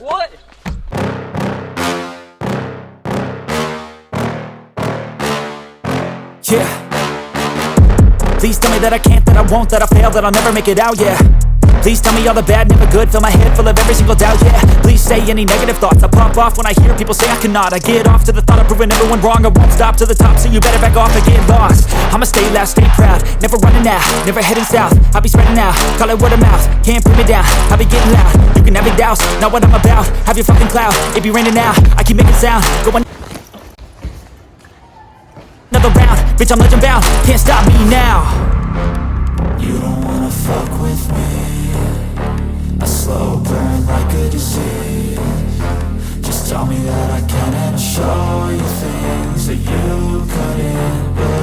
โว้ย Yeah. Please tell me that I can't, that I won't, that I fail, that I'll never make it out, yeah. Please tell me all the bad, never good, fill my head full of every single doubt, yeah. Please say any negative thoughts, I pop off when I hear people say I cannot. I get off to the thought of proving everyone wrong, I won't stop to the top, so you better back off and get lost. I'ma stay loud, stay proud, never running out, never heading south. I'll be spreading out, call it word of mouth, can't put me down, I'll be getting loud. You can have your doubts, not what I'm about, have your fucking clout, it be raining now, I keep making sound, going another round, bitch I'm legend bound, can't stop me now. You don't wanna fuck with me, a slow burn like a disease. Just tell me that I can and I'll show you things that you couldn't believe.